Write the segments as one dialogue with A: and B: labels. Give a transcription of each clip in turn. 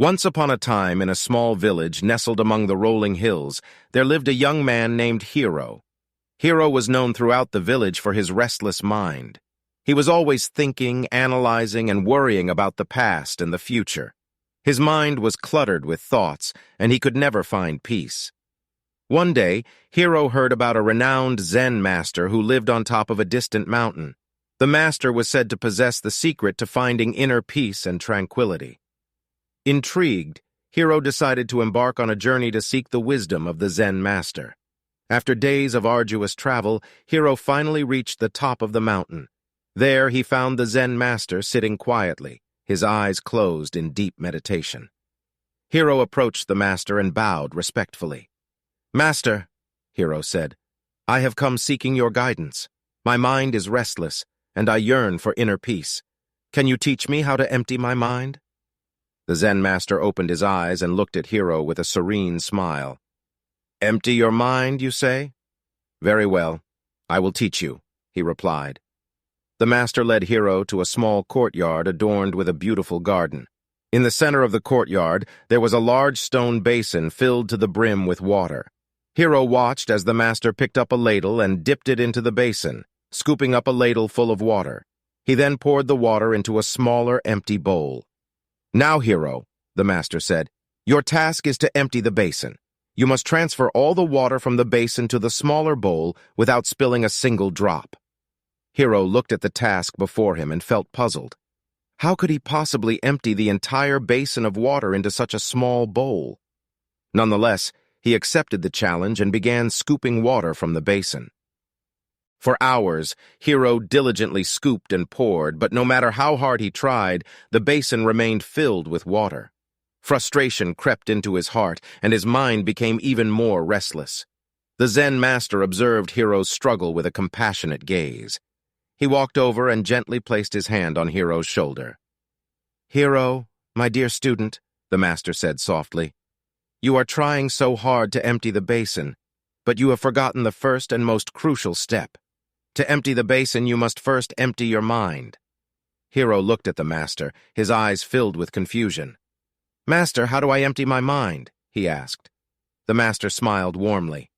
A: Once upon a time, in a small village nestled among the rolling hills, there lived a young man named Hiro. Hiro was known throughout the village for his restless mind. He was always thinking, analyzing, and worrying about the past and the future. His mind was cluttered with thoughts, and he could never find peace. One day, Hiro heard about a renowned Zen master who lived on top of a distant mountain. The master was said to possess the secret to finding inner peace and tranquility. Intrigued, Hiro decided to embark on a journey to seek the wisdom of the Zen master. After days of arduous travel, Hiro finally reached the top of the mountain. There he found the Zen master sitting quietly, his eyes closed in deep meditation. Hiro approached the master and bowed respectfully. "Master," Hiro said, "I have come seeking your guidance. My mind is restless, and I yearn for inner peace. Can you teach me how to empty my mind?" The Zen master opened his eyes and looked at Hiro with a serene smile. "Empty your mind, you say? Very well, I will teach you," he replied. The master led Hiro to a small courtyard adorned with a beautiful garden. In the center of the courtyard, there was a large stone basin filled to the brim with water. Hiro watched as the master picked up a ladle and dipped it into the basin, scooping up a ladle full of water. He then poured the water into a smaller, empty bowl. "Now, Hiro," the master said, "your task is to empty the basin. You must transfer all the water from the basin to the smaller bowl without spilling a single drop." Hiro looked at the task before him and felt puzzled. How could he possibly empty the entire basin of water into such a small bowl? Nonetheless, he accepted the challenge and began scooping water from the basin. For hours, Hiro diligently scooped and poured, but no matter how hard he tried, the basin remained filled with water. Frustration crept into his heart, and his mind became even more restless. The Zen master observed Hiro's struggle with a compassionate gaze. He walked over and gently placed his hand on Hiro's shoulder. "Hiro, my dear student," the master said softly, "you are trying so hard to empty the basin, but you have forgotten the first and most crucial step. To empty the basin, you must first empty your mind." Hiro looked at the master, his eyes filled with confusion. "Master, how do I empty my mind?" he asked. The master smiled warmly.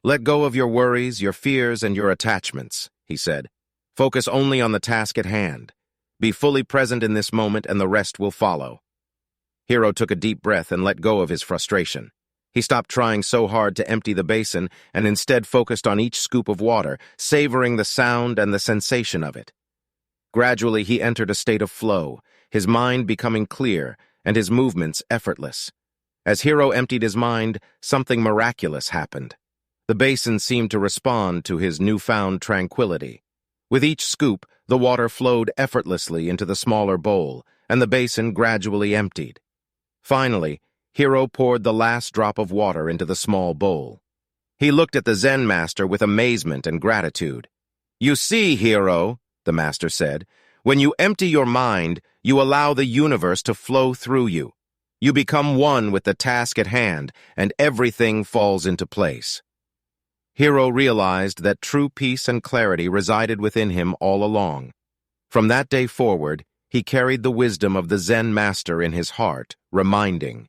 A: "Let go of your worries, your fears, and your attachments," he said. "Focus only on the task at hand. Be fully present in this moment, and the rest will follow." Hiro took a deep breath and let go of his frustration. He stopped trying so hard to empty the basin and instead focused on each scoop of water, savoring the sound and the sensation of it. Gradually, he entered a state of flow, his mind becoming clear and his movements effortless. As Hiro emptied his mind, something miraculous happened. The basin seemed to respond to his newfound tranquility. With each scoop, the water flowed effortlessly into the smaller bowl, and the basin gradually emptied. Finally, Hiro poured the last drop of water into the small bowl. He looked at the Zen master with amazement and gratitude. "You see, Hiro," the master said, "when you empty your mind, you allow the universe to flow through you. You become one with the task at hand, and everything falls into place." Hiro realized that true peace and clarity resided within him all along. From that day forward, he carried the wisdom of the Zen master in his heart, reminding,